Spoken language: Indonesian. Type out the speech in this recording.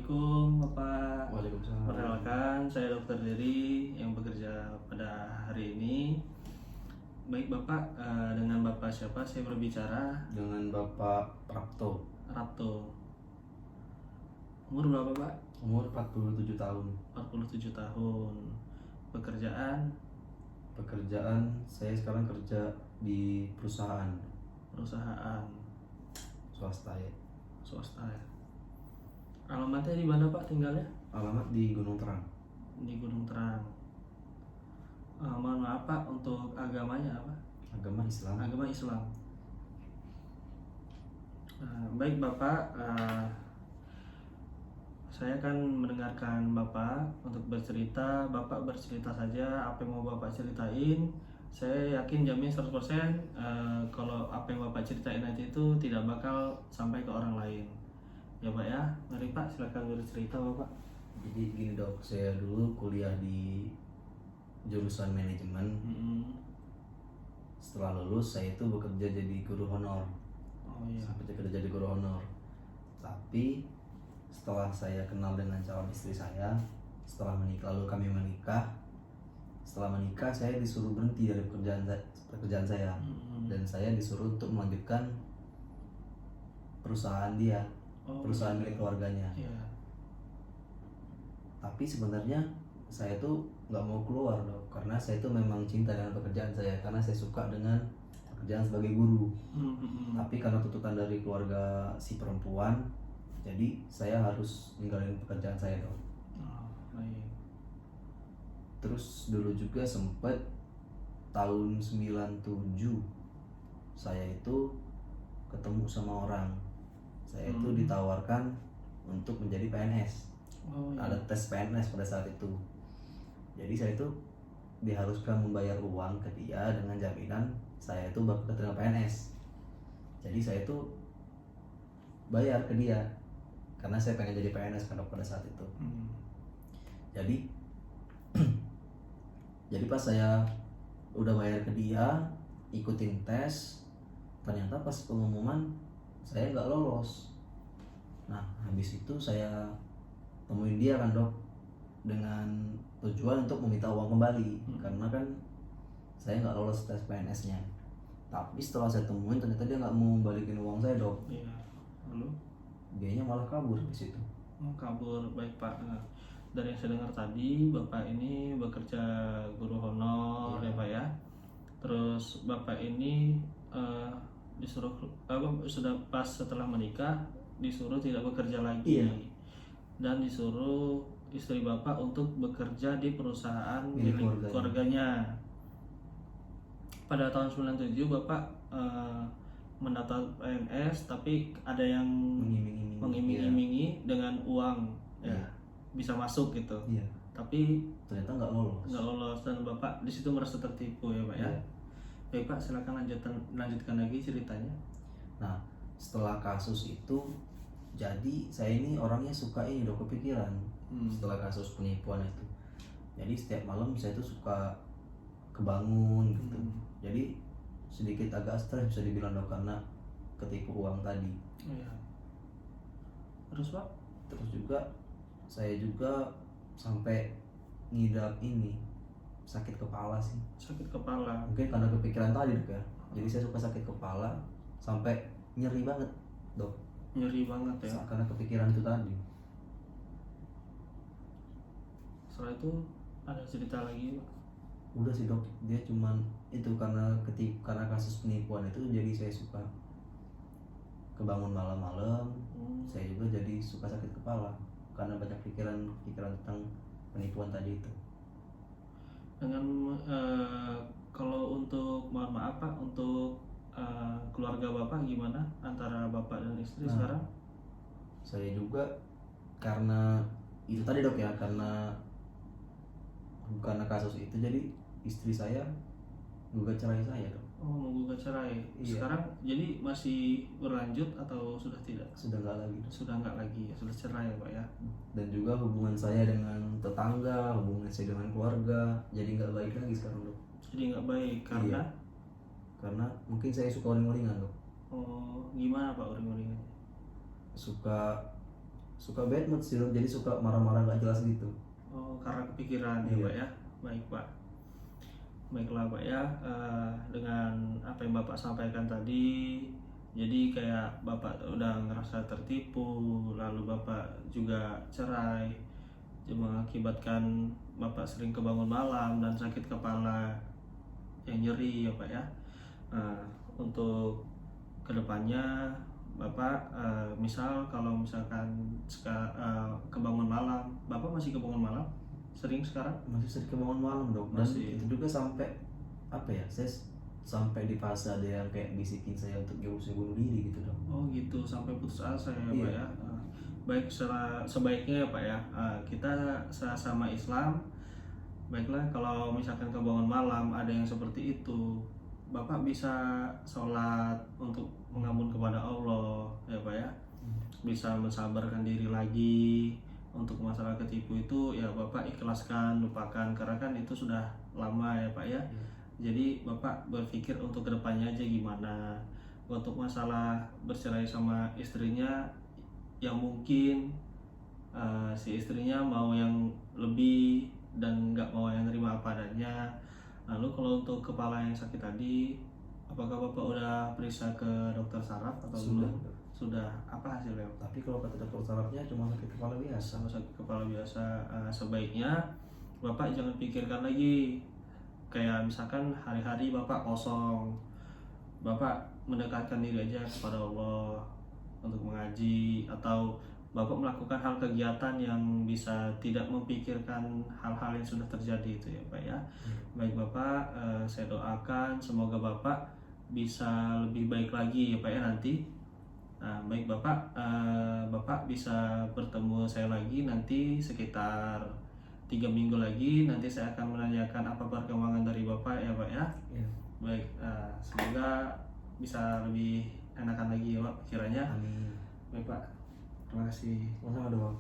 Assalamualaikum Bapak. Waalaikumsalam. Perkenalkan, saya Dokter Dery yang bekerja pada hari ini. Baik Bapak, dengan Bapak siapa saya berbicara? Dengan Bapak Prapto. Rapto. Umur berapa Pak? Umur 47 tahun. 47 tahun. Pekerjaan? Pekerjaan saya sekarang kerja di perusahaan swasta ya. Swasta ya. Alamatnya di mana Pak tinggalnya? Alamat di Gunung Terang. Di Gunung Terang. Mohon maaf Pak, untuk agamanya apa? Agama Islam. Agama Islam. Baik Bapak, saya akan mendengarkan Bapak untuk bercerita. Bapak bercerita saja apa yang mau Bapak ceritain. Saya yakin jamin 100% kalau apa yang Bapak ceritain nanti itu tidak bakal sampai ke orang lain. Ya Pak ya, mari Pak silakan bercerita Bapak. Jadi gini dok, saya dulu kuliah di jurusan manajemen. Setelah lulus saya itu bekerja jadi guru honor. Oh iya. Sampai kerja jadi guru honor. Tapi setelah saya kenal dengan calon istri saya, setelah menikah, lalu kami menikah. Setelah menikah saya disuruh berhenti dari pekerjaan saya. Dan saya disuruh untuk melanjutkan perusahaan dia, perusahaan milik keluarganya. Iya. Tapi sebenarnya saya tuh nggak mau keluar dok, karena saya tuh memang cinta dengan pekerjaan saya, karena saya suka dengan pekerjaan sebagai guru. Tapi karena tuntutan dari keluarga si perempuan, jadi saya harus ninggalin pekerjaan saya dok. Baik. Terus dulu juga sempet tahun 97 saya itu ketemu sama orang. Saya itu ditawarkan untuk menjadi PNS. Oh, iya. Ada tes PNS pada saat itu. Jadi saya itu diharuskan membayar uang ke dia dengan jaminan saya itu bakal keterima PNS. Jadi saya itu bayar ke dia karena saya pengen jadi PNS kan pada saat itu. Jadi jadi pas saya udah bayar ke dia, ikutin tes, ternyata pas pengumuman saya nggak lolos. Nah habis itu saya temuin dia kan dok, dengan tujuan untuk meminta uang kembali. Karena kan saya nggak lolos tes PNS-nya. Tapi setelah saya temuin ternyata dia nggak mau balikin uang saya dok. Iya. Lalu? Dianya malah kabur di situ. Kabur. Baik Pak. Dari yang saya dengar tadi, Bapak ini bekerja guru honor ya Pak ya. Terus Bapak ini disuruh sudah pas setelah menikah disuruh tidak bekerja lagi. Iya. Dan disuruh istri Bapak untuk bekerja di perusahaan Milik milik keluarganya. Pada tahun 97 Bapak mendaftar PNS, tapi ada yang mengiming-imingi dengan uang ya, bisa masuk gitu. Iya. Tapi Ternyata nggak lolos. Dan Bapak di situ merasa tertipu ya Pak ya. Baik Pak, silakan lanjutkan lagi ceritanya. Nah setelah kasus itu, jadi saya ini orangnya suka ini dok, kepikiran. Setelah kasus penipuan itu, jadi setiap malam saya tuh suka kebangun gitu. Jadi sedikit agak stres bisa dibilang dok, karena ketipu uang tadi. Iya. Terus Pak? Terus juga saya juga sampai ngidap ini sakit kepala sih. Sakit kepala. Mungkin karena kepikiran tadi dok ya. Jadi saya suka sakit kepala sampai nyeri banget dok. Nyeri banget ya. Karena kepikiran itu tadi. Setelah itu ada cerita lagi Pak? Udah sih dok, dia cuman itu karena kasus penipuan itu, jadi saya suka kebangun malam-malam. Saya juga jadi suka sakit kepala karena banyak pikiran tentang penipuan tadi itu. Dengan kalau untuk mohon maaf Pak, untuk keluarga Bapak gimana antara Bapak dan istri sekarang? Saya juga karena itu tadi dok ya, karena kasus itu jadi istri saya gugat cerai saya dok. Oh, menggugat cerai. Iya. Sekarang jadi masih berlanjut atau sudah tidak? Sudah nggak lagi. Sudah nggak lagi ya, sudah cerai ya Pak ya. Dan juga hubungan saya dengan tetangga, hubungan saya dengan keluarga jadi nggak baik lagi sekarang dok. Jadi nggak baik karena? Iya. Karena mungkin saya suka uring-uringan dok. Oh, gimana Pak uring-uringannya? Suka suka bad mood sih, jadi suka marah-marah nggak jelas gitu. Oh, karena kepikiran ya Iya. Pak ya. Baik Pak. Baiklah Pak ya, dengan apa yang Bapak sampaikan tadi, jadi kayak Bapak udah ngerasa tertipu, lalu Bapak juga cerai, yang mengakibatkan Bapak sering kebangun malam dan sakit kepala yang nyeri ya Pak ya. Nah, untuk kedepannya Bapak misal kalau misalkan kebangun malam, Bapak masih kebangun malam? Sering sekarang? Masih sering kebangun malam dok, dan Masih. itu juga sampai apa ya, saya sampai di fase ada yang kayak bisikin saya untuk saya bunuh diri gitu dok. Oh gitu, sampai putus asa ya Pak Iya. ya. Baik, sebaiknya ya Pak ya, kita sama Islam, baiklah kalau misalkan kebangun malam ada yang seperti itu, Bapak bisa sholat untuk mengamun kepada Allah ya Pak ya, bisa mensabarkan diri lagi. Untuk masalah ketipu itu ya Bapak ikhlaskan, lupakan, karena kan itu sudah lama ya Pak ya. Jadi Bapak berpikir untuk kedepannya aja gimana. Untuk masalah bercerai sama istrinya, yang mungkin si istrinya mau yang lebih dan nggak mau yang terima apa adanya. Lalu kalau untuk kepala yang sakit tadi, apakah Bapak udah periksa ke dokter saraf atau Sudah. belum? Sudah. Apa hasilnya? Tapi kalau kata dokter sarafnya cuma sakit kepala biasa. Sama sakit kepala biasa. Sebaiknya Bapak jangan pikirkan lagi. Kayak misalkan hari-hari Bapak kosong, Bapak mendekatkan diri aja kepada Allah untuk mengaji, atau Bapak melakukan hal kegiatan yang bisa tidak memikirkan hal-hal yang sudah terjadi itu ya Pak ya. Baik Bapak, saya doakan semoga Bapak bisa lebih baik lagi ya Pak ya nanti. Nah, baik Bapak, Bapak bisa bertemu saya lagi nanti sekitar 3 minggu lagi. Nanti saya akan menanyakan apa perkembangan dari Bapak ya Pak ya. Iya. Baik, semoga bisa lebih enakan lagi ya Pak pikirannya. Amin. Baik Pak, terima kasih. Sama-sama dok.